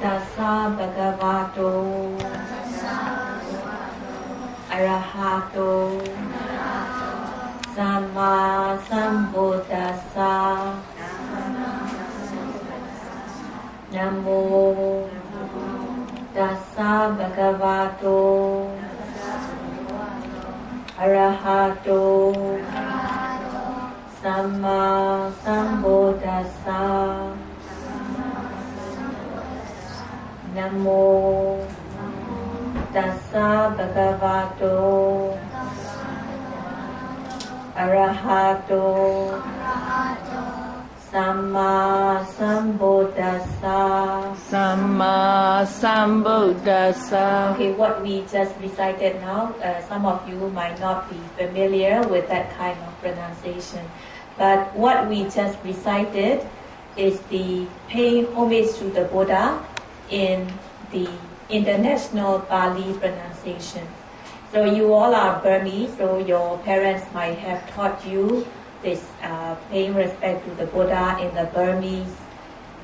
Tassa Bhagavato Arahato Samma Sambuddhassa Namo Tassa Bhagavato Arahato Samma Sambuddhassa Namo Tassa Bhagavato Arahato Samma Sambuddhassa. Samma Sambuddhassa. Okay, what we just recited now, some of you might not be familiar with that kind of pronunciation. But what we just recited is the paying homage to the Buddha in the international Pali pronunciation. So you all are Burmese, so your parents might have taught you this paying respect to the Buddha in the Burmese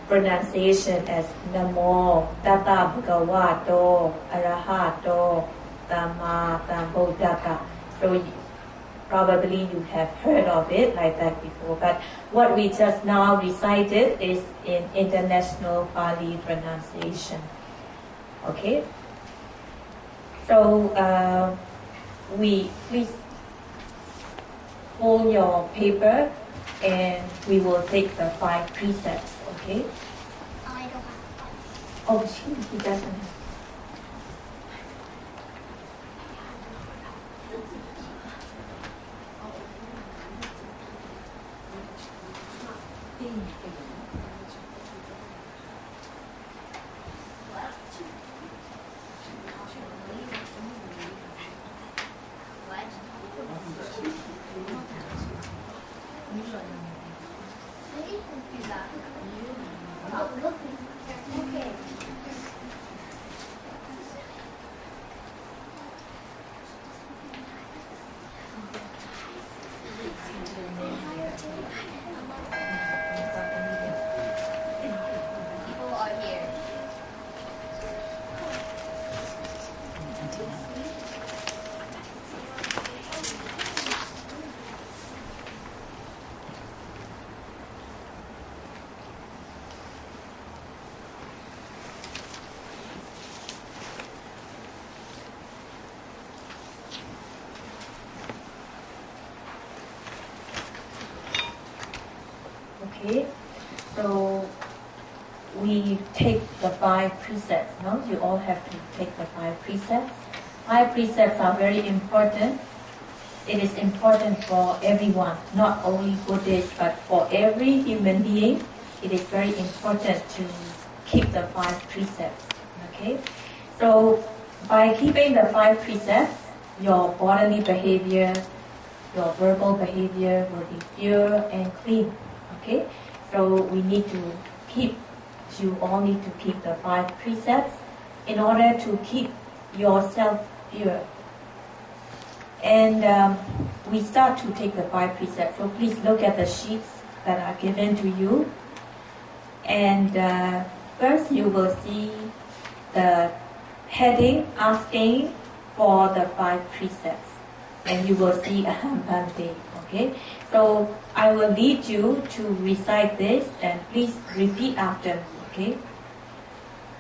pronunciation as Namo Tassa Bhagavato Arahato Samma Sambuddhassa. So probably you have heard of it like that before. But what we just now recited is in international Pali pronunciation. Okay? So please hold your paper and we will take the 5 precepts, okay? I don't have. Oh, he doesn't have. Okay, so we take the 5 precepts. No, you all have to take the 5 precepts. 5 precepts are very important. It is important for everyone, not only Buddhists, but for every human being. It is very important to keep the 5 precepts. Okay, so by keeping the 5 precepts, your bodily behavior, your verbal behavior will be pure and clean. Okay, so we need to you all need to keep the 5 precepts in order to keep yourself pure. And we start to take the 5 precepts. So please look at the sheets that are given to you. And first you will see the heading asking for the 5 precepts. And you will see Aham Bhante. Okay, so I will lead you to recite this and please repeat after me. Okay?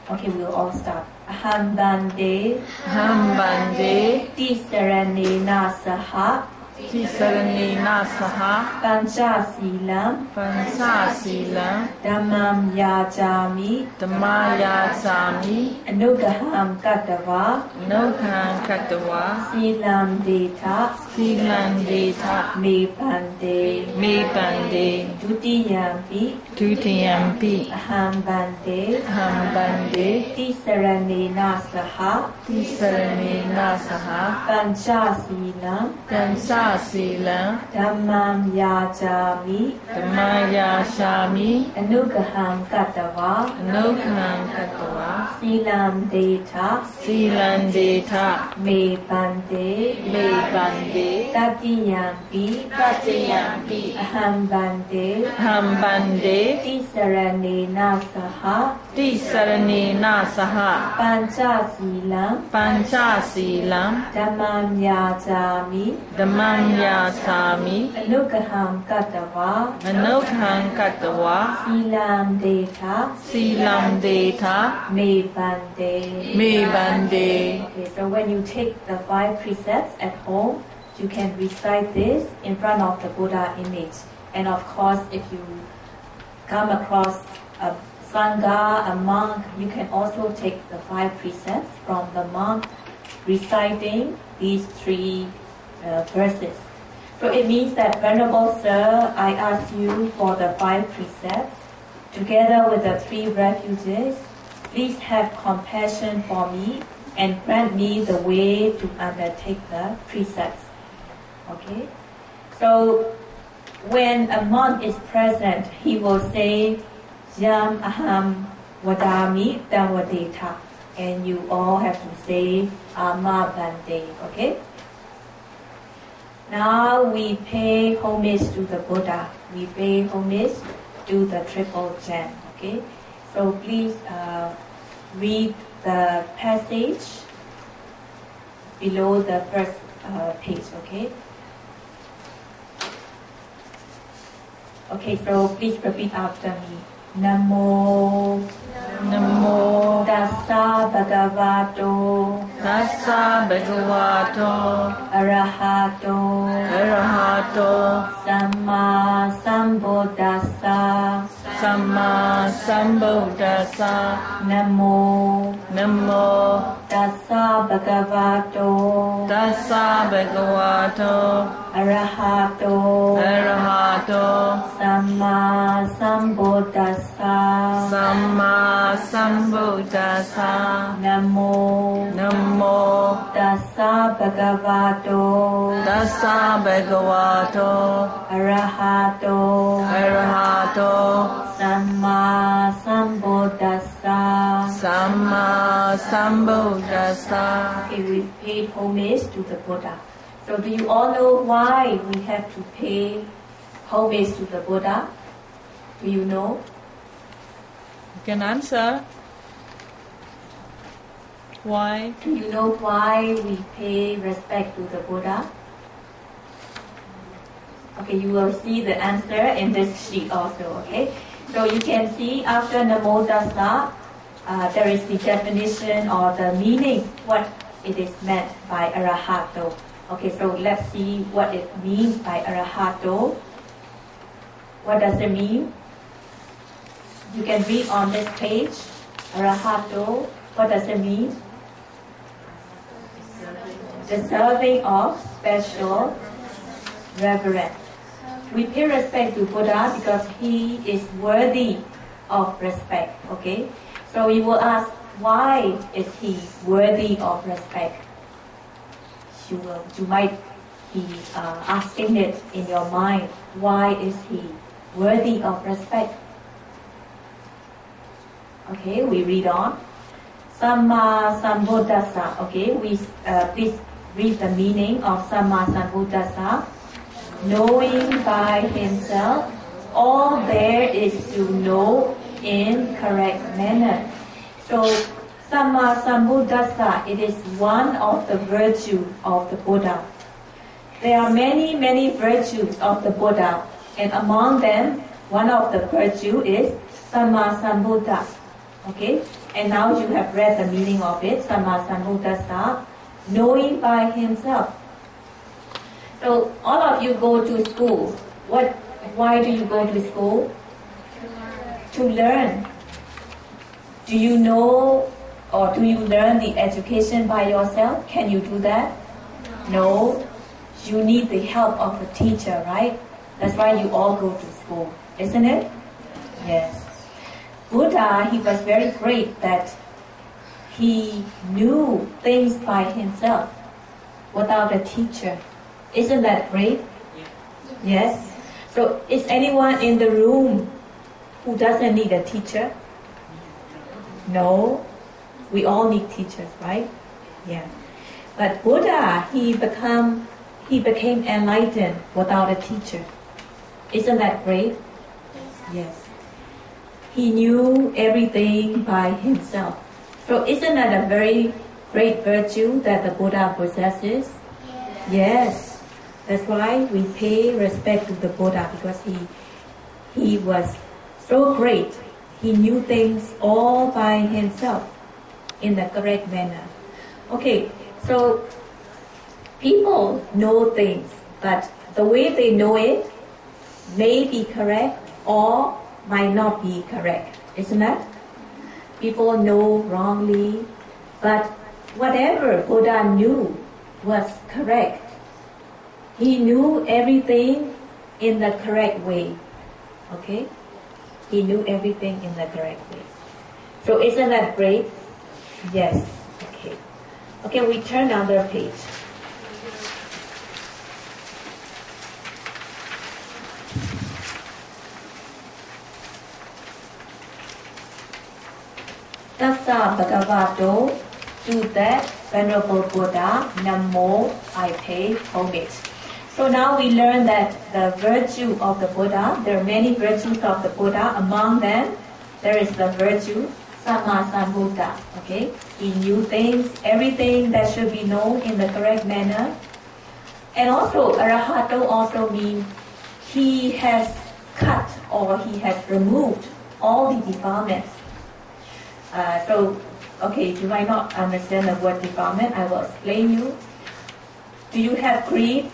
Okay, we'll all start. Aham Bhante. Aham Bhante. Tisaranena Saha. Tisaranena Saha. Pancha Silam. Pancha Silam. Dhammam Yajami. Dhamma Yajami. Anugaham Katava. Anugaham Katava. Silam Deta. Silam Deta. Me Bhante. Me Bhante. Dutiyampi. Dutiyampi. Aham Bhante. Aham Bhante. Tisaranena Saha. Tisaranena Saha. Pancha Silam. Pancha Silam Dhammam Yajami Dhammaya Shami Anugaham Katava Anukhan Katava Silam Deta Silan Deta Me Bande Me Bande Tatiyampi Tatiyampi Aham Bande Hambande Tisarane Nasaha Tisarane Nasaha Pancha Silam Pancha Silam Dhammam Yajami Dhammaya Shami Anugaham Katava Anukhan Katava Silam Deta Silam Deta Me Bande. Me Bande. Okay, so when you take the 5 precepts at home, you can recite this in front of the Buddha image. And of course, if you come across a Sangha, a monk, you can also take the 5 precepts from the monk reciting these 3 verses. So it means that, Venerable Sir, I ask you for the 5 precepts, together with the 3 refuges. Please have compassion for me and grant me the way to undertake the precepts. Okay? So, when a monk is present, he will say, Yam aham vadami damvadeta. And you all have to say, Ama bande. Okay? Now we pay homage to the Buddha. We pay homage to the Triple Gem. Okay? So please read the passage below the first page, okay? Okay, so please repeat after me. Namo Namo Tassa Bhagavato Tassa Bhagavato Arahato Arahato Samma Sambuddhassa Samma Sambuddhassa Namo Namo Tassa Bhagavato Tassa Bhagavato Arahato Arahato Samma Sambuddhassa Samma Sambuddhassa Namo Namo Tassa Bhagavato Tassa Bhagavato Arahato Arahato Samma Sambuddhassa. Samma Sambuddhassa. Okay, we paid homage to the Buddha. So do you all know why we have to pay homage to the Buddha? Do you know? You can answer. Why? Do you know why we pay respect to the Buddha? Okay, you will see the answer in this sheet also, okay? So you can see after Namo Tassa, there is the definition or the meaning, what it is meant by Arahato. Okay, so let's see what it means by Arahato. What does it mean? You can read on this page. Arahato, what does it mean? Deserving of special reverence. We pay respect to Buddha because he is worthy of respect. Okay, so you will ask, why is he worthy of respect? You might be asking it in your mind. Why is he worthy of respect? Okay, we read on. Samma Sambuddhassa. Okay, please read the meaning of Samma Sambuddhassa. Knowing by himself all there is to know in correct manner. So, Samma Sambuddhassa, it is one of the virtues of the Buddha. There are many, many virtues of the Buddha, and among them, one of the virtues is Samma Sambuddha. Okay? And now you have read the meaning of it, Samma Sambuddhassa, knowing by himself. So all of you go to school. Why do you go to school? To learn. Do you know or do you learn the education by yourself? Can you do that? No. You need the help of a teacher, right? That's why you all go to school, isn't it? Yes. Buddha, he was very great that he knew things by himself without a teacher. Isn't that great? Yes. So is anyone in the room who doesn't need a teacher? No. We all need teachers, right? Yeah. But Buddha, he became enlightened without a teacher. Isn't that great? Yes. He knew everything by himself. So isn't that a very great virtue that the Buddha possesses? Yes. That's why we pay respect to the Buddha, because he was so great. He knew things all by himself in the correct manner. Okay, so people know things, but the way they know it may be correct or might not be correct, isn't it? People know wrongly, but whatever Buddha knew was correct. He knew everything in the correct way. Okay? He knew everything in the correct way. So isn't that great? Yes. Okay. Okay, we turn another page. Tassa Bhagavato, to that Venerable Buddha, Namo, I pay homage. So now we learn that the virtue of the Buddha, there are many virtues of the Buddha. Among them, there is the virtue Samma Sambuddha. Okay, he knew things, everything that should be known in the correct manner. And also, Arahato also means he has cut or he has removed all the defilements. Okay, you might not understand the word defilement. I will explain you. Do you have greed?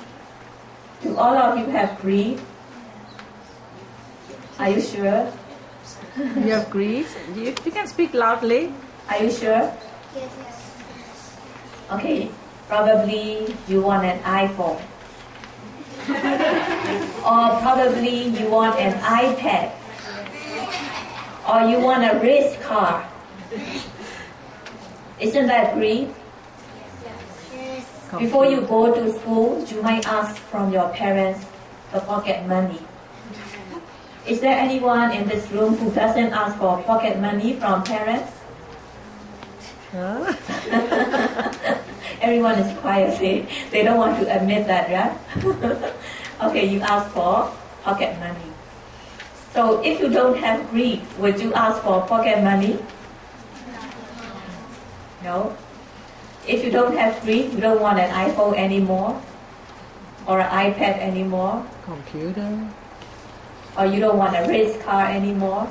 Do all of you have greed? Are you sure? You have greed? You can speak loudly. Are you sure? Yes. Okay, probably you want an iPhone. Or probably you want an iPad. Or you want a race car. Isn't that greed? Yes. Before you go to school, you might ask from your parents for pocket money. Is there anyone in this room who doesn't ask for pocket money from parents? Huh? Everyone is quiet. They don't want to admit that, right? Okay, you ask for pocket money. So if you don't have greed, would you ask for pocket money? No. If you don't have greed, you don't want an iPhone anymore, or an iPad anymore, Computer. or you don't want a race car anymore,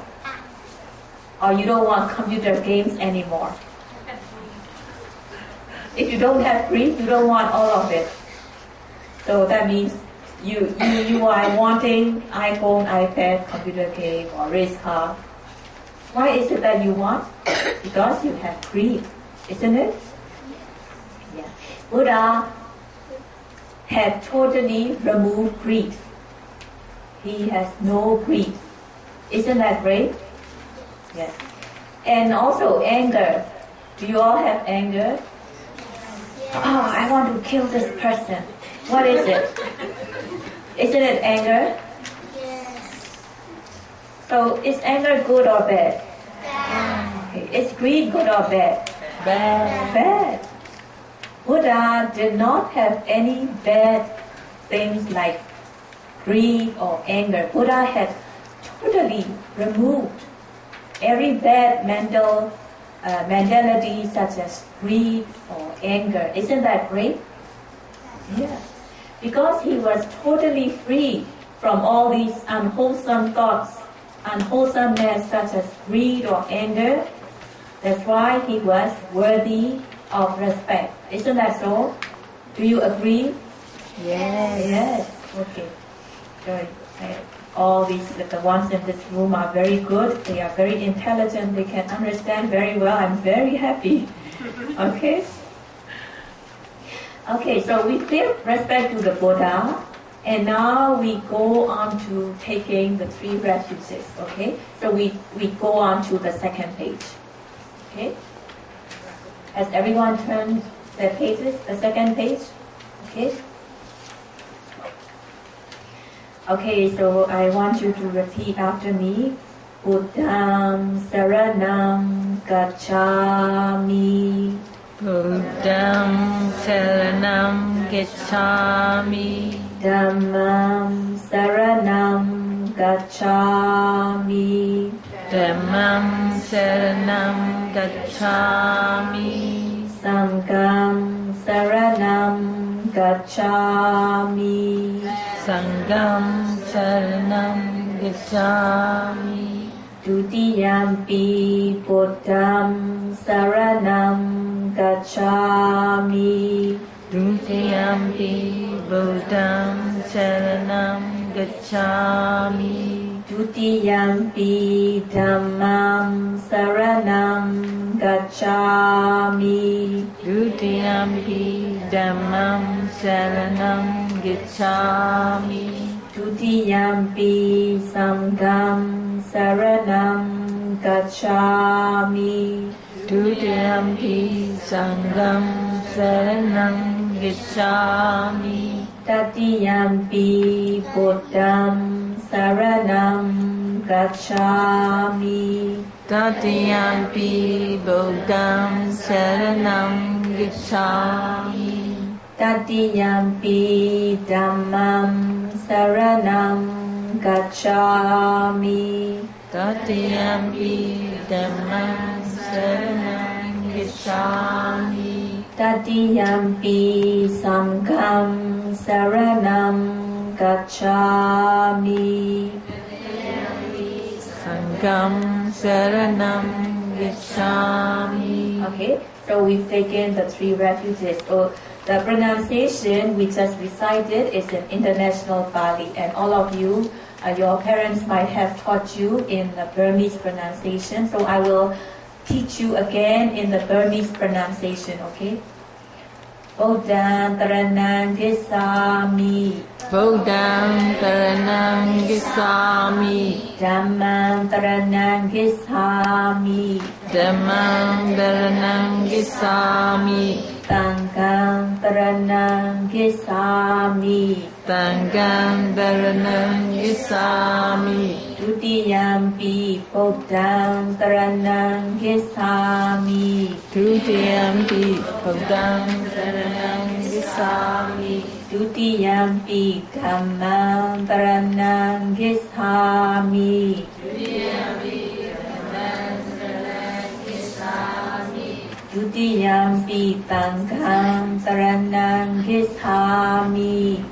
or you don't want computer games anymore. If you don't have greed, you don't want all of it. So that means you are wanting iPhone, iPad, computer game, or race car. Why is it that you want? Because you have greed, isn't it? Yeah. Buddha had totally removed greed. He has no greed. Isn't that great? Yes. And also anger. Do you all have anger? Oh, I want to kill this person. What is it? Isn't it anger? Yes. So is anger good or bad? Bad. Okay. Is greed good or bad? Bad. Bad. Buddha did not have any bad things like greed or anger. Buddha had totally removed every bad mentality such as greed or anger. Isn't that great? Yes. Because he was totally free from all these unwholesome thoughts, unwholesomeness such as greed or anger. That's why he was worthy of respect. Isn't that so? Do you agree? Yes. Yes. Okay. Good. All these, the ones in this room are very good. They are very intelligent. They can understand very well. I'm very happy. Okay? Okay, so we pay respect to the Buddha, and now we go on to taking the 3 refuges. Okay? So we go on to the second page. Okay? Has everyone turned their pages? The second page? Okay? Okay, so I want you to repeat after me. Buddham Saranam Gacchami. Buddham Saranam Gacchami. Dhammam Saranam Gacchami. Dhammam Saranam Gacchami. Sangham Saranam Gacchami. Sangham Saranam Gacchami. Dutiyampi Buddham Saranam Gacchami. Dutiyampi Buddham Saranam Gacchami. Dutiyampi Dhammam Saranam Gacchami. Dutiyampi Dhammam Saranam Gacchami. Dutiyampi Sangham Saranam Gacchami. Dutiyampi Sangham Saranam Gacchami. Tatiyampi Buddham Saranam Gacchami. Tatiyampi Buddham Saranam Gacchami. Tatiyampi Dhammam Saranam Gacchami. Tatiyampi Dhammam Saranam Gacchami. Tatiyampi Sangham Saranam Gacchami. Sangham Saranam Gacchami. Okay, so we've taken the 3 refuges. So the pronunciation we just recited is an international Pali, and all of you, your parents might have taught you in the Burmese pronunciation. So I will teach you again in the Burmese pronunciation, okay? Buddham Taranam Gacchami. Buddham Taranam Gacchami. Dhammam Taranam Gacchami. Dhammam Taranam Gacchami. Sangham Taranam Gacchami. Sangham Taranam Gacchami. Dutiyampi Buddham Taranam Gacchami. Dutiyampi Buddham Taranam Gacchami. Dutiyampi Dhammam Taranam Gacchami. Dutiyampi Sangham Taranam Gacchami.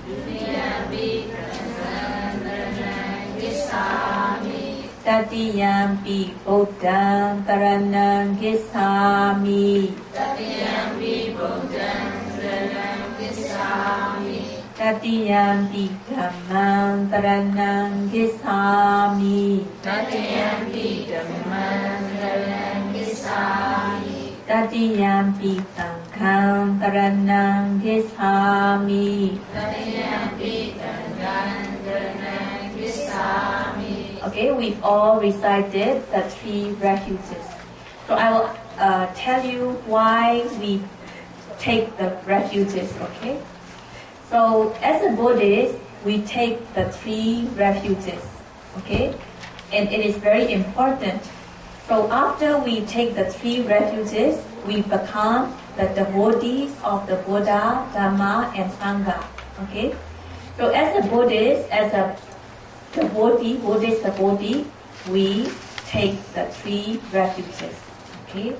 Tatiyampi Buddham Taranam Gacchami. Tatiyampi Dhammam Taranam Gacchami. Tatiyampi Dhammam Taranam Gacchami. Tatiyampi Sangham Taranam Gacchami. Okay, we've all recited the 3 refuges. So I will tell you why we take the refuges, okay? So as a Buddhist, we take the 3 refuges, okay? And it is very important. So after we take the 3 refuges, we become the devotees of the Buddha, Dhamma, and Sangha, okay? So as a Buddhist, as a devotee, Buddhist devotee, we take the 3 refuges, okay?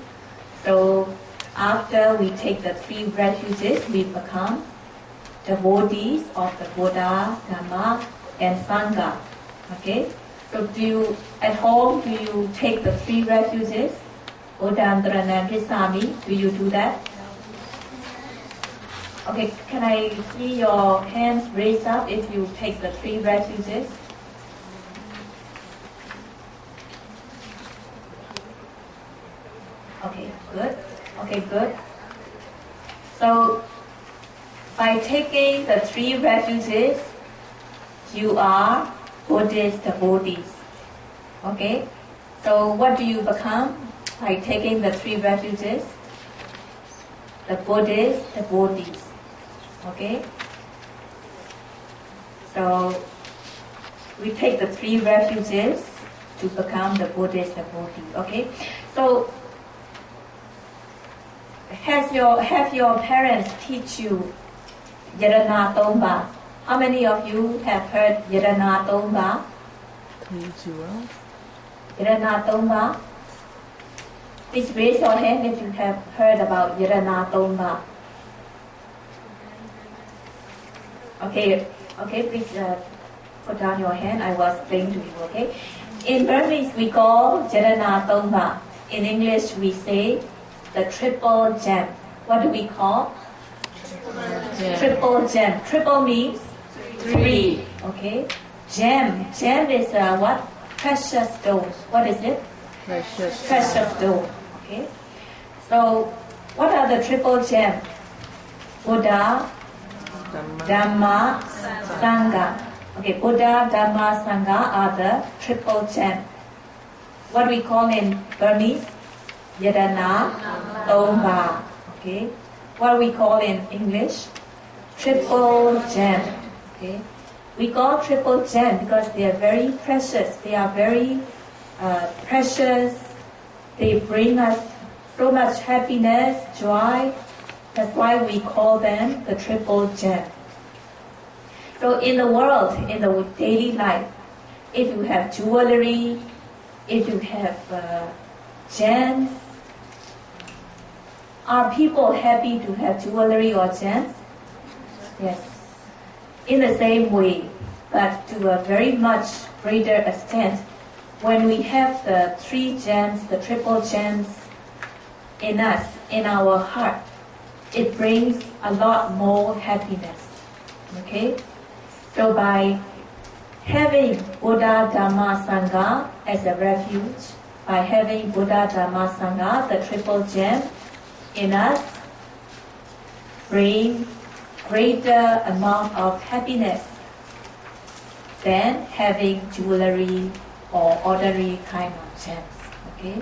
So after we take the 3 refuges, we become devotees of the Buddha, Dhamma, and Sangha, okay? So at home, do you take the 3 refuges? Buddham Taranam Gacchami, do you do that? Okay, can I see your hands raised up if you take the 3 refuges? Okay, good. Okay, good. So by taking the 3 refuges, you are Buddhist devotees. Okay? So what do you become by taking the 3 refuges? The Buddhist devotees. Okay? So we take the 3 refuges to become the Buddhist devotee. Okay, so have your parents teach you Yarana Tomba? How many of you have heard Yarana Tomba? 3 jewels. Yarana Tomba. Please raise your hand if you have heard about Yarana Tomba. Okay, please put down your hand. I will explain to you, okay? In Burmese, we call Yarana Tomba. In English, we say the triple gem. What do we call? Triple gem. Triple means 3. Okay. Gem. Gem is what? Precious stone. What is it? Precious stone. Okay. So, what are the triple gems? Buddha, Dhamma, Sangha. Okay, Buddha, Dhamma, Sangha are the triple gem. What we call in Burmese? Yarana Tomba. Okay. What we call in English? Triple gem. Okay. We call triple gem because they are very precious. They are very precious. They bring us so much happiness, joy. That's why we call them the triple gem. So in the world, in the daily life, if you have jewelry, if you have gems, are people happy to have jewelry or gems? Yes. In the same way, but to a very much greater extent, when we have the 3 gems, the triple gems in us, in our heart, it brings a lot more happiness. Okay? So by having Buddha, Dhamma, Sangha as a refuge, by having Buddha, Dhamma, Sangha, the triple gem in us, bring greater amount of happiness than having jewelry or ordinary kind of gems. Okay?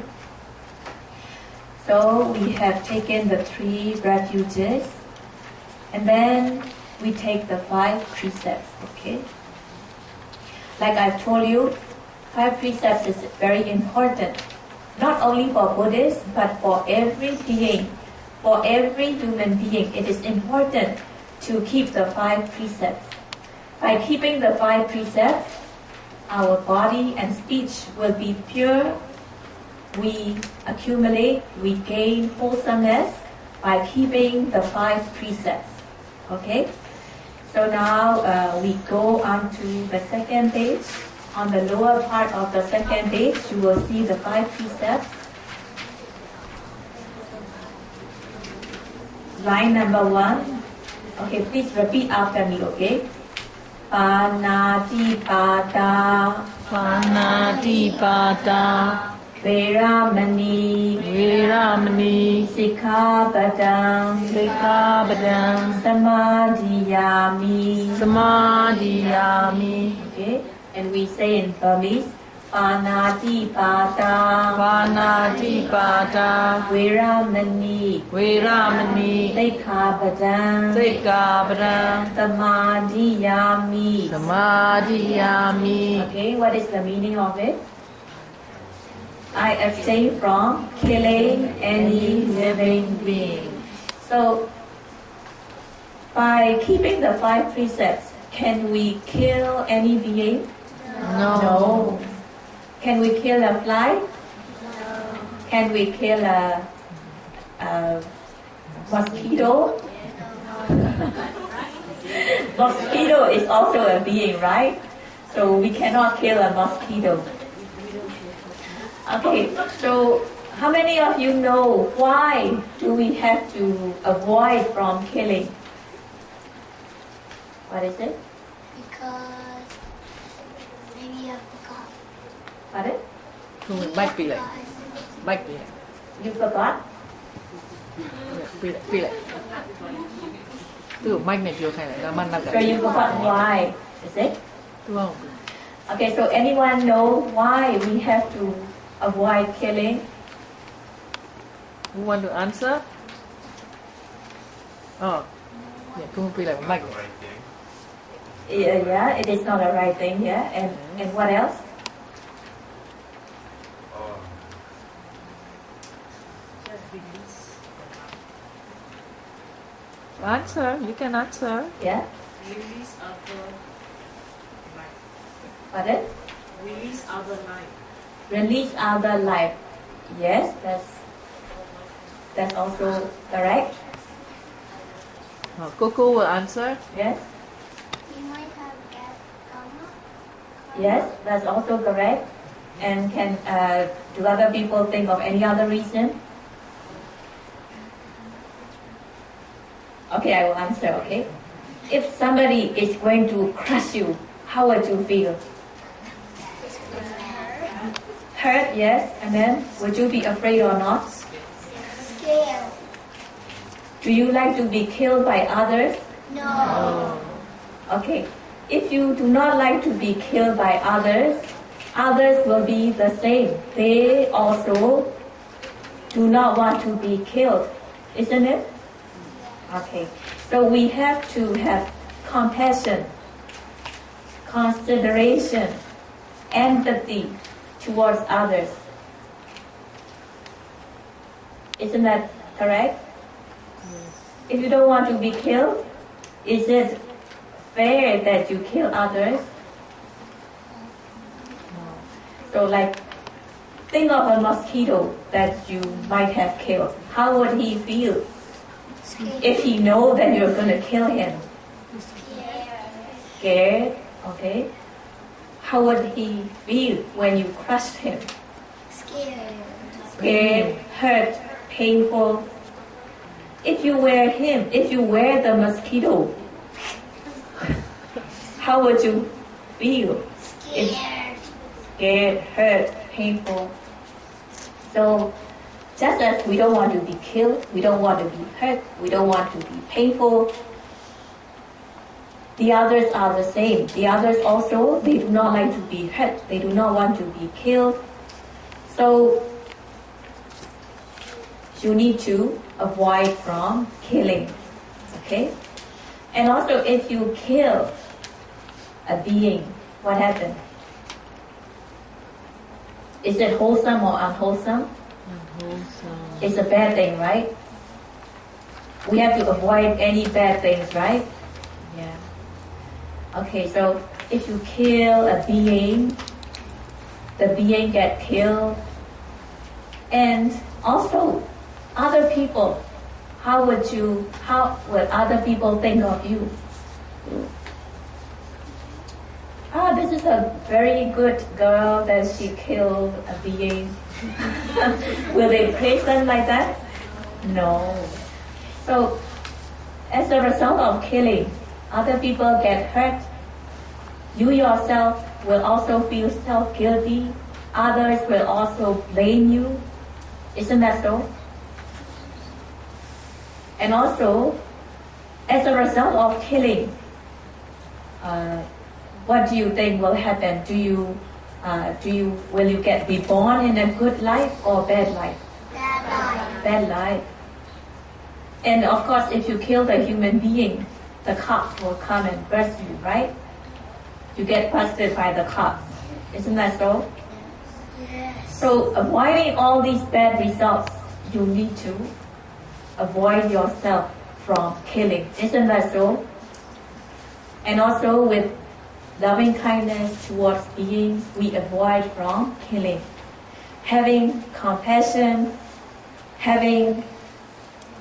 So we have taken the 3 refuges, and then we take the 5 precepts. Okay? Like I've told you, 5 precepts is very important, not only for Buddhists, but for every being, for every human being. It is important to keep the 5 precepts. By keeping the 5 precepts, our body and speech will be pure. We accumulate, we gain wholesomeness by keeping the 5 precepts. Okay? So now we go on to the second page. On the lower part of the second page, you will see the 5 precepts. Line number 1. Okay, please repeat after me, okay? Panatipada, Panatipada, Veramani, Veramani, Sikkhapadam, Sikkhapadam, Samadhiyami. Samadhiyami, Okay, and we say in Burmese, Panatipada, Panatipada, Veramani, Veramani, Sikkhapadam, Sikkhapadam, Samadhiyami. Samadhiyami. Okay, what is the meaning of it? I abstain from killing any living being. So, by keeping the 5 precepts, can we kill any being? No. Can we kill a fly? Can we kill a mosquito? Mosquito is also a being, right? So we cannot kill a mosquito. Okay, so how many of you know why do we have to avoid from killing? What is it? Because maybe I forgot. Pardon? Không, bách bị lại. Bách bị lại. You forgot? Bị lại. Tức là bách này chưa khai lại ra mang ra cả. So you forgot why, is it? Đúng không? Okay, so anyone know why we have to avoid killing? Who want to answer? Oh, yeah, không bị lại bách. Yeah, it is not a right thing. Yeah, and what else? Answer. You can answer. Yeah. Release other life. Pardon? Release other life. Release other life. Yes, that's also correct. Coco will answer. Yes. You might have get karma. Yes, that's also correct. And can do other people think of any other reason? Okay, I will answer. Okay. If somebody is going to crush you, how would you feel? Hurt, yes. And then, would you be afraid or not? Scared. Do you like to be killed by others? No. Okay. If you do not like to be killed by others, others will be the same. They also do not want to be killed, isn't it? Okay. So we have to have compassion, consideration, empathy towards others. Isn't that correct? If you don't want to be killed, is it fair that you kill others? No. So like, think of a mosquito that you might have killed. How would he feel if he knows that you're going to kill him? Scared. Okay. How would he feel when you crushed him? Scared, hurt, painful. If you wear the mosquito, how would you feel? Scared, hurt, painful. So, just as we don't want to be killed, we don't want to be hurt, we don't want to be painful, the others are the same. The others also, they do not like to be hurt, they do not want to be killed. So, you need to avoid from killing, okay? And also, if you kill a being, what happens? Is it wholesome or unwholesome? Unwholesome. It's a bad thing, right? We have to avoid any bad things, right? Yeah. Okay, so if you kill a being, the being get killed, and also other people, how would other people think of you? This is a very good girl that she killed a being. Will they praise them like that? No. So, as a result of killing, other people get hurt. You yourself will also feel self-guilty. Others will also blame you. Isn't that so? And also, as a result of killing, what do you think will happen? Will you get reborn in a good life or bad life? Bad life. Bad life. And of course, if you kill the human being, the cops will come and arrest you, right? You get busted by the cops. Isn't that so? Yes. So avoiding all these bad results, you need to avoid yourself from killing. Isn't that so? And also with loving kindness towards beings, we avoid from killing. Having compassion, having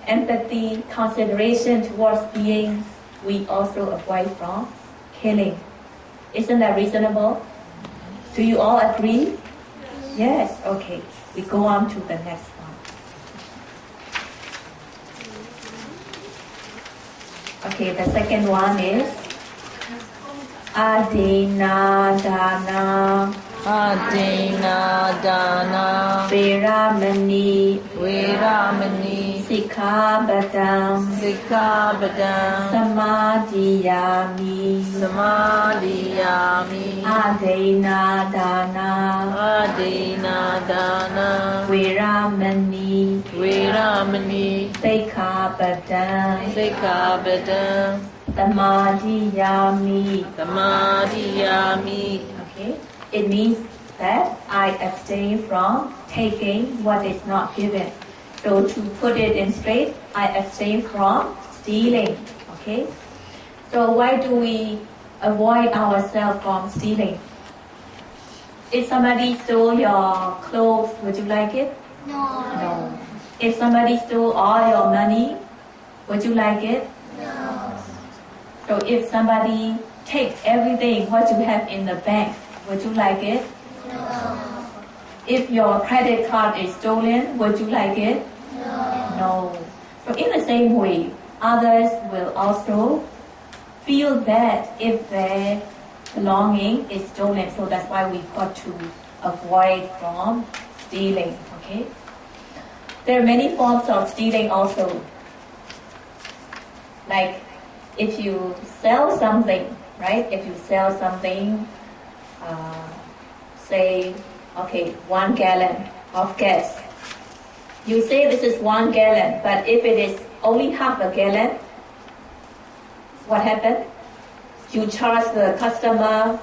empathy, consideration towards beings, we also avoid from killing. Isn't that reasonable? Do you all agree? Yes, okay. We go on to the next one. Okay, the second one is Adina Dana. Adina Dana. Veramani. Veramani. Sikkhabadam. Sikkhabadam. Samadhiyami. Samadhiyami. Adina Dana. Adina Dana. Veramani. Veramani. Sikkhabadam. Sikkhabadam. Tamadiyami. Tamadiyami. Okay, it means that I abstain from taking what is not given. So to put it in straight, I abstain from stealing. Okay, so why do we avoid ourselves from stealing? If somebody stole your clothes, would you like it? No. No. If somebody stole all your money, would you like it? No. So if somebody take everything what you have in the bank, would you like it? No. If your credit card is stolen, would you like it? No. No. So in the same way, others will also feel bad if their belonging is stolen. So that's why we've got to avoid from stealing. Okay. There are many forms of stealing also. Like if you sell something, right? If you sell something, say, okay, 1 gallon of gas. You say this is 1 gallon, but if it is only half a gallon, what happened? You charge the customer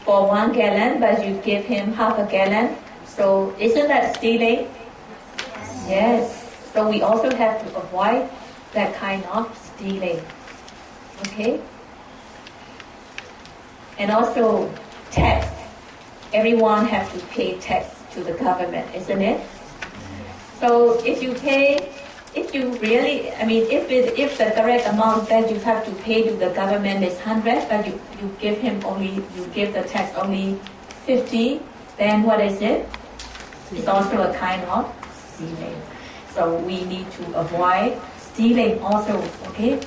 for 1 gallon, but you give him half a gallon. So isn't that stealing? Yes. So we also have to avoid that kind of stealing. Okay? And also tax. Everyone has to pay tax to the government, isn't it? So if you really, if the correct amount that you have to pay to the government is 100, but you give the tax only 50, then what is it? It's also a kind of stealing. So we need to avoid stealing also, okay?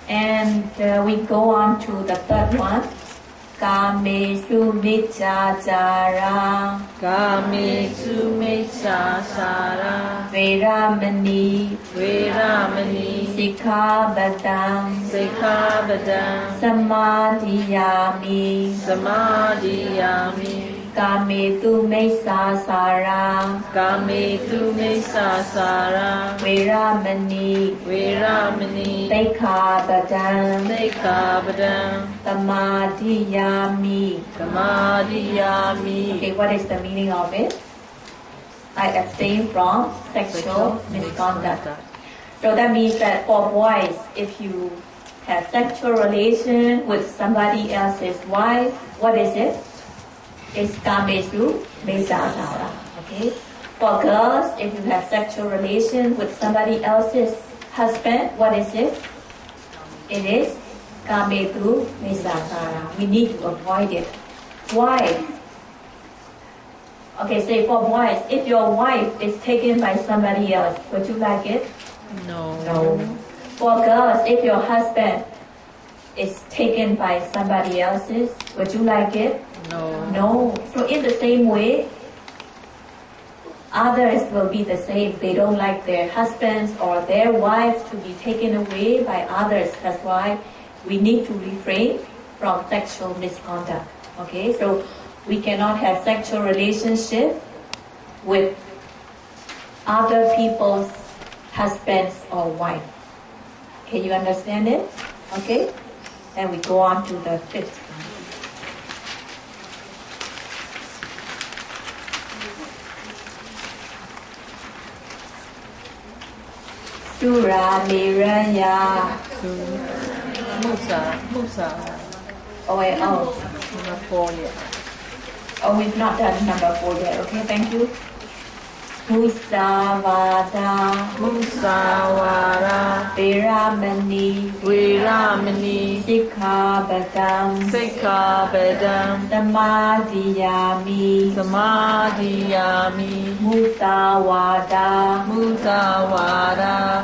And we go on to the third one. Kamesu michachara. Kamesu michachara. Veramani. Sikkhabadam. Samadhiyami. Kametu mesasara. Veramani. Sikkhabadam. Samadhiyami. Okay, what is the meaning of it? I abstain from sexual misconduct. So that means that for boys, if you have sexual relation with somebody else's wife, what is it? It's kamesu mesasara. Okay. For girls, if you have sexual relation with somebody else's husband, what is it? It is kamesu mesasara. We need to avoid it. Why? Okay, say for boys, if your wife is taken by somebody else, would you like it? No. No. For girls, if your husband is taken by somebody else's, would you like it? No. No. So in the same way, others will be the same. They don't like their husbands or their wives to be taken away by others. That's why we need to refrain from sexual misconduct. Okay, so we cannot have sexual relationship with other people's husbands or wife. Can you understand it? Okay? Then we go on to the fifth one. Sura Miraya. Musa. Oh, wait, oh. Number 4 yet. Oh, we've not done number 4 yet. Okay, thank you. Musavada. Viramani. Sikkhabadam. Samadhiyami. Musavada.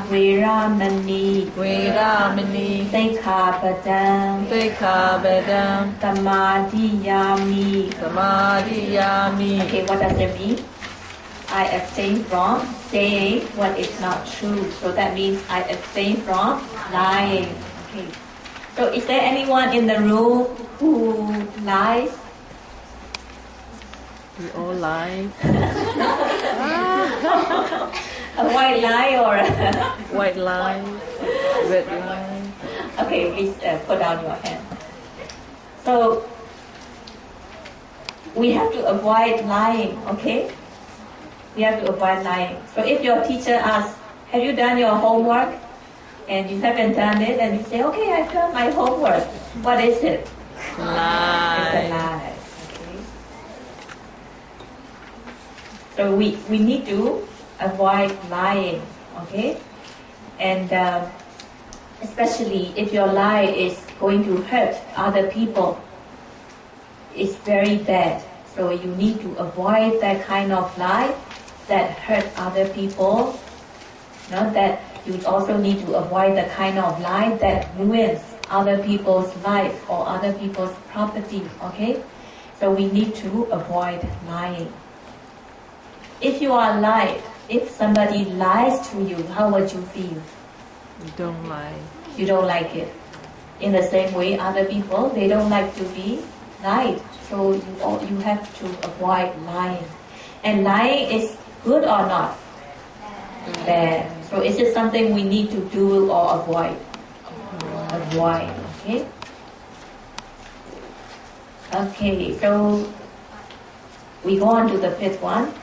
Viramani. Sikkhabadam. Samadhiyami. Okay, what does it mean? I abstain from saying what is not true. So that means I abstain from lying. Okay. So is there anyone in the room who lies? We all lie. A white lie or a White lie. Red line. Okay, please put down your hand. So we have to avoid lying, okay? We have to avoid lying. So if your teacher asks, have you done your homework? And you haven't done it, and you say, okay, I've done my homework. What is it? Lie. It's a lie. Okay? So we need to avoid lying, okay? And especially if your lie is going to hurt other people, it's very bad. So you need to avoid that kind of lie that hurt other people. That you also need to avoid the kind of lie that ruins other people's life or other people's property. Okay, so we need to avoid lying. If you are lied, if somebody lies to you, how would you feel? You don't lie. You don't like it. In the same way, other people, they don't like to be lied. So you have to avoid lying. And lying is good or not? Bad. So is it something we need to do or avoid? Avoid. Okay. Okay. So we go on to the fifth one.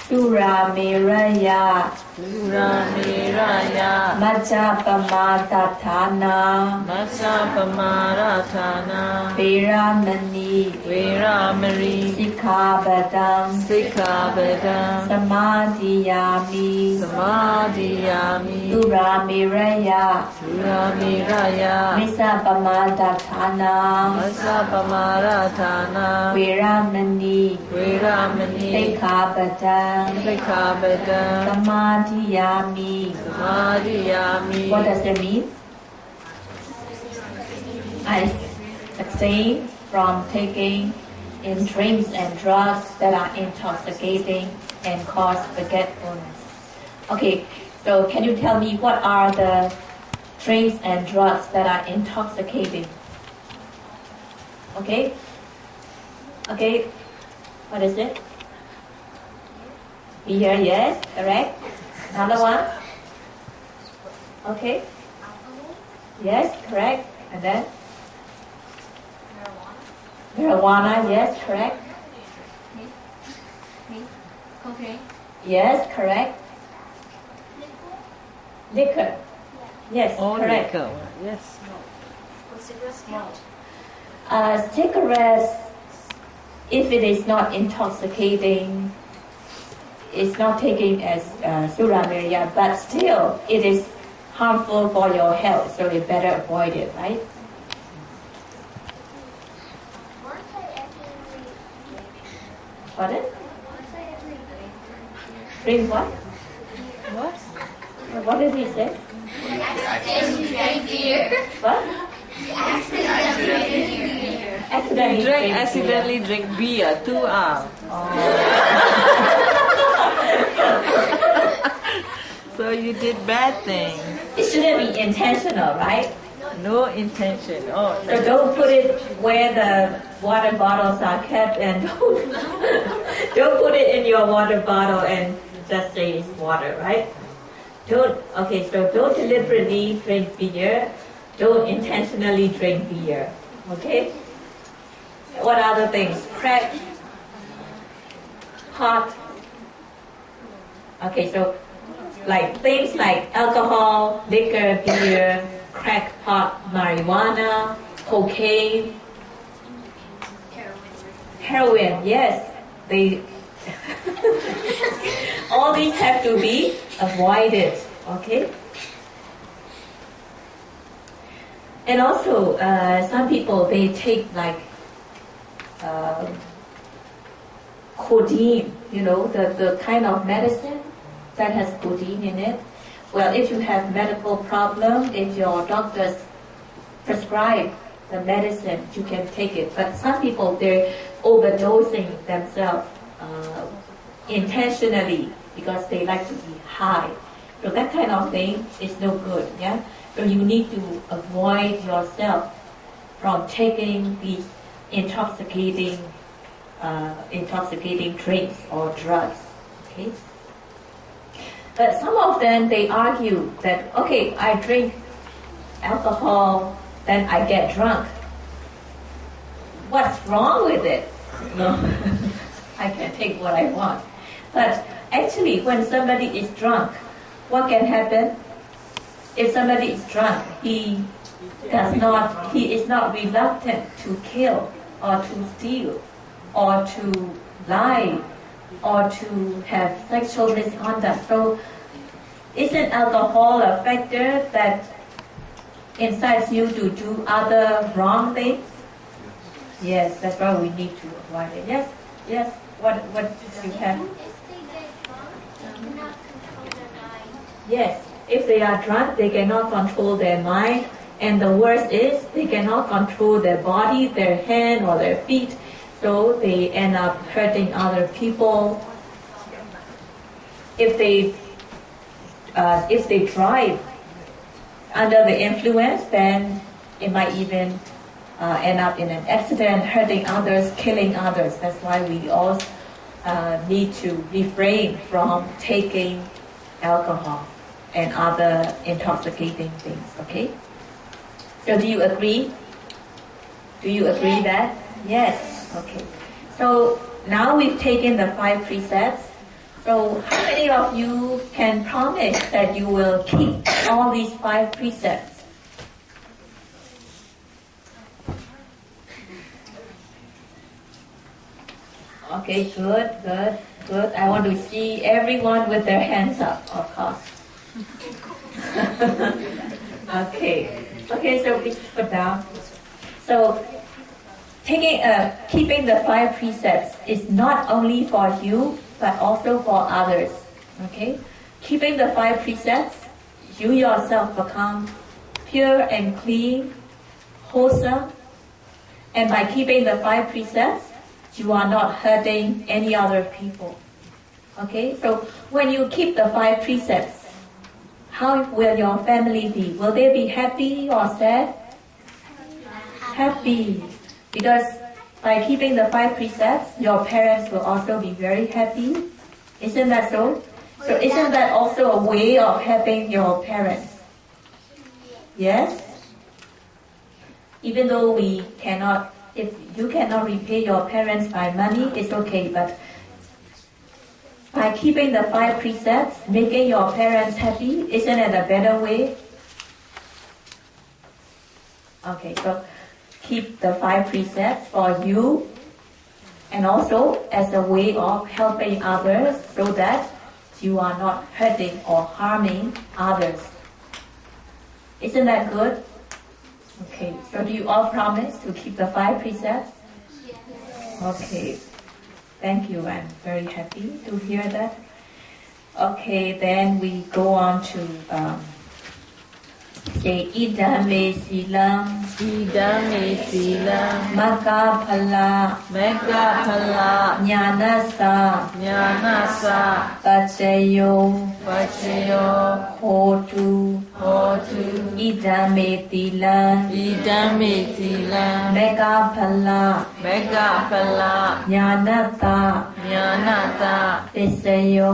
Sura Miraya. Sura Miraya. Majja Pamadatthana. Masa Pamaratana. Veramani. Veramari. Sikkhabadam. Sikkhabadam. Samadhiyami. Samadhiyami. Sura Miraya. Sura Miraya. Misa Pamadatthana. Masa Pamaratana. Veramani. Veramani. Sikkhabadam. Sikkhabadam. Samadhiyami. Samadhiyami. What does it mean? I abstain from taking in drinks and drugs that are intoxicating and cause forgetfulness. Okay, so can you tell me what are the drinks and drugs that are intoxicating? Okay? Okay, what is it? Beer, yes, correct. Another one? Okay. Yes, correct. And then? Marijuana, yes, correct. Okay. Yes, correct. Liquor. Yes, All correct. liquor. Yes. Cigarettes, if it is not intoxicating, it's not taken as Sura Miraya, but still it is harmful for your health, so you better avoid it, right? Pardon? Drink what? What? What did he say? What? Accidentally drink beer. 2 hours. So you did bad things. It shouldn't be intentional, right? No intention. Oh, So don't put it where the water bottles are kept, and don't put it in your water bottle and just say it's water, right? So don't deliberately drink beer. Don't intentionally drink beer. Okay? What other things? Crack, pot. Okay, so like things like alcohol, liquor, beer, crack, pot, marijuana, cocaine, heroin. Yes, they. All these have to be avoided. Okay. And also, some people, they take like codeine, the kind of medicine that has codeine in it. Well, if you have medical problem, if your doctors prescribe the medicine, you can take it. But some people, they're overdosing themselves intentionally because they like to be high. So that kind of thing is no good, yeah? So you need to avoid yourself from taking these intoxicating drinks or drugs, okay? But some of them, they argue that, okay, I drink alcohol, then I get drunk. What's wrong with it? No, I can take what I want. But actually, when somebody is drunk, what can happen? If somebody is drunk, he is not reluctant to kill or to steal or to lie or to have sexual misconduct. So isn't alcohol a factor that incites you to do other wrong things? Yes, that's why we need to avoid it. Yes. What you have? Yes, if they are drunk, they cannot control their mind. And the worst is, they cannot control their body, their hand or their feet. So they end up hurting other people. If they drive under the influence, then it might even end up in an accident, hurting others, killing others. That's why we all need to refrain from taking alcohol and other intoxicating things. Okay? So do you agree? Do you agree that? Yes. Okay. So now we've taken the 5 precepts. So how many of you can promise that you will keep all these 5 precepts? Okay, good. I want to see everyone with their hands up, of course. Okay, so please put down. So keeping the 5 precepts is not only for you, but also for others. Okay? Keeping the 5 precepts, you yourself become pure and clean, wholesome. And by keeping the 5 precepts, you are not hurting any other people. Okay? So when you keep the 5 precepts, how will your family be? Will they be happy or sad? Happy. Because by keeping the 5 precepts, your parents will also be very happy. Isn't that so? So isn't that also a way of helping your parents? Yes? Even though if you cannot repay your parents by money, it's okay, but by keeping the 5 precepts, making your parents happy, isn't it a better way? Okay, so keep the 5 precepts for you and also as a way of helping others so that you are not hurting or harming others. Isn't that good? Okay, so do you all promise to keep the 5 precepts? Yes. Okay, thank you. I'm very happy to hear that. Okay, then we go on to say idame silam magga phala jnanasa pachayo hotu idame tilam magga phala jnanata pachayo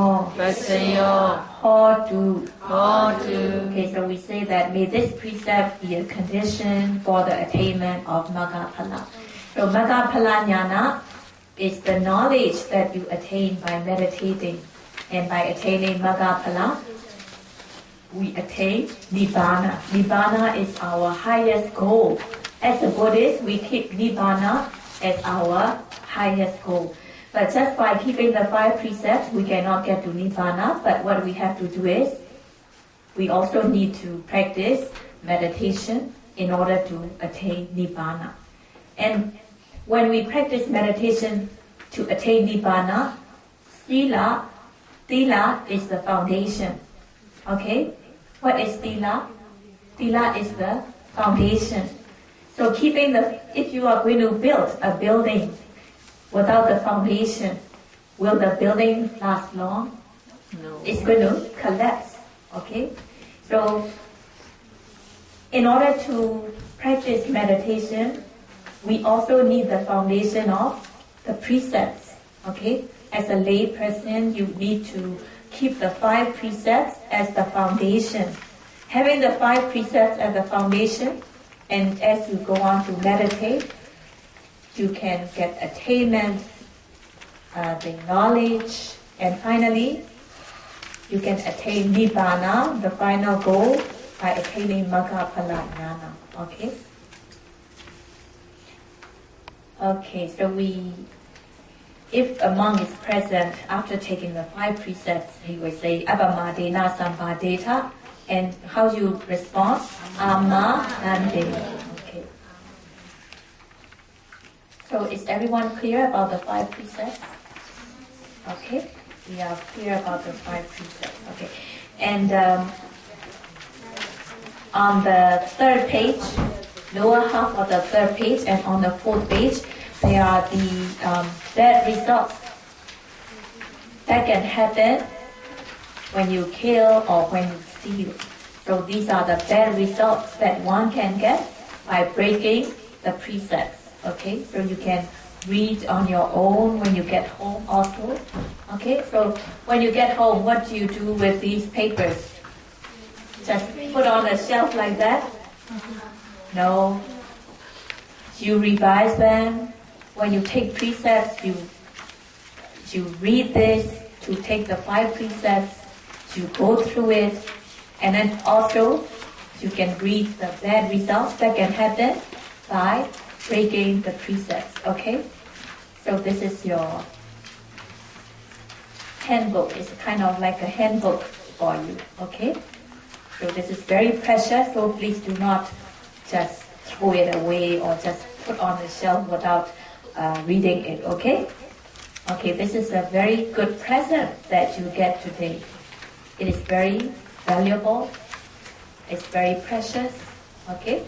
hotu. Okay, so we say that may this precept be a condition for the attainment of Magga Phala. So Magga Phala Jnana is the knowledge that you attain by meditating. And by attaining Magga Phala, we attain Nibbana. Nibbana is our highest goal. As a Buddhist, we keep Nibbana as our highest goal. But just by keeping the 5 precepts, we cannot get to Nibbana. But what we have to do is, we also need to practice meditation in order to attain Nibbana. And when we practice meditation to attain Nibbana, Sila is the foundation. Okay? What is Sila? Sila is the foundation. So if you are going to build a building without the foundation, will the building last long? No. It's going to collapse. Okay? So, in order to practice meditation, we also need the foundation of the precepts. Okay? As a lay person, you need to keep the 5 precepts as the foundation. Having the 5 precepts as the foundation, and as you go on to meditate, you can get attainment, the knowledge, and finally, you can attain Nibbana, the final goal, by attaining Magga Phala Jnana. Okay? Okay, so if a monk is present after taking the 5 precepts, he will say Abhamadena Sampadeta, and how you respond? Amanande. Okay. So is everyone clear about the 5 precepts? Okay, we are clear about the 5 precepts. Okay, and on the 3rd page, lower half of the 3rd page, and on the 4th page, there are the bad results that can happen when you kill or when you steal. So these are the bad results that one can get by breaking the precepts. Okay, so you can read on your own when you get home also. Okay, so when you get home, what do you do with these papers? Just put on a shelf like that? No. You revise them. When you take precepts, you read this to take the 5 precepts, you go through it, and then also you can read the bad results that can happen by breaking the precepts. Okay? So this is your handbook. It's kind of like a handbook for you. Okay? So this is very precious, so please do not just throw it away or just put on the shelf without reading it, okay? Okay, this is a very good present that you get today. It is very valuable. It's very precious, okay?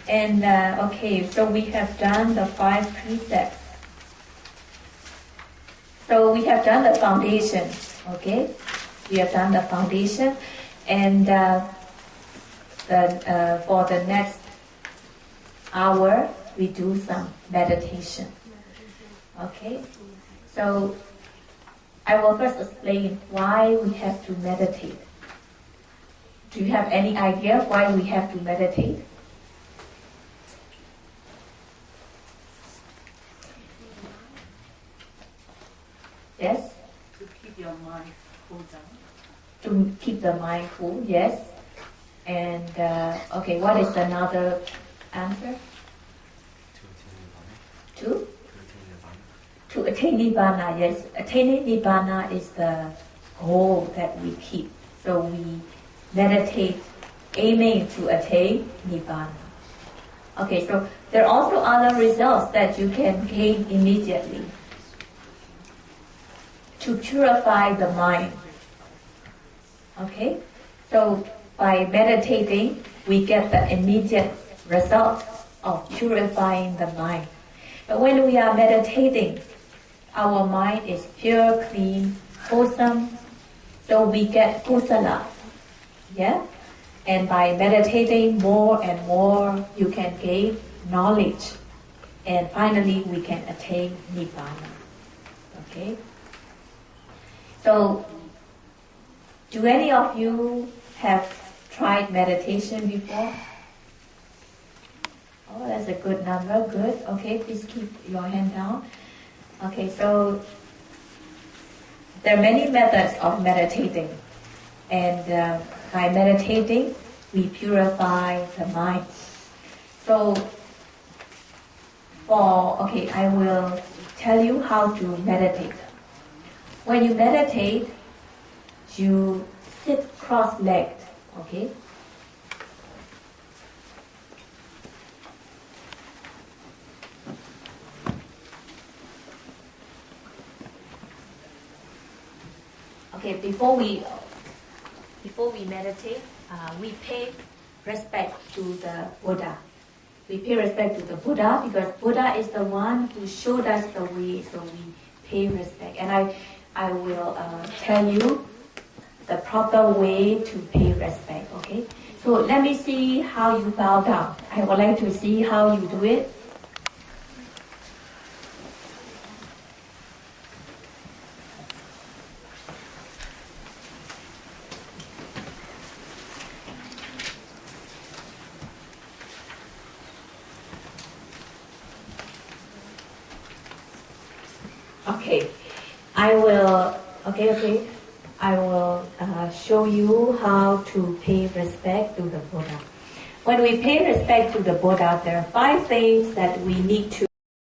And, okay, so we have done the 5 precepts. So we have done the foundation, okay? We have done the foundation, and for the next hour, we do some meditation. Okay? So, I will first explain why we have to meditate. Do you have any idea why we have to meditate? Yes? To keep your mind cool down. To keep the mind cool, yes. And, okay, what is another answer? To attain Nibbana, yes. Attaining Nibbana is the goal that we keep. So we meditate aiming to attain Nibbana. Okay, so there are also other results that you can gain immediately. To purify the mind. Okay? So by meditating, we get the immediate result of purifying the mind. But when we are meditating, our mind is pure, clean, wholesome, so we get kusala. Yeah? And by meditating more and more, you can gain knowledge. And finally, we can attain Nibbana. Okay? So, do any of you have tried meditation before? Oh, that's a good number. Good. Okay, please keep your hand down. Okay, so there are many methods of meditating. And by meditating, we purify the mind. So, I will tell you how to meditate. When you meditate, you sit cross-legged, okay? Okay, before we meditate, we pay respect to the Buddha. We pay respect to the Buddha because Buddha is the one who showed us the way, so we pay respect. And I will tell you the proper way to pay respect, okay? So let me see how you bow down. I would like to see how you do it. Okay, I will. Okay. I will show you how to pay respect to the Buddha. When we pay respect to the Buddha, there are 5 things that we need to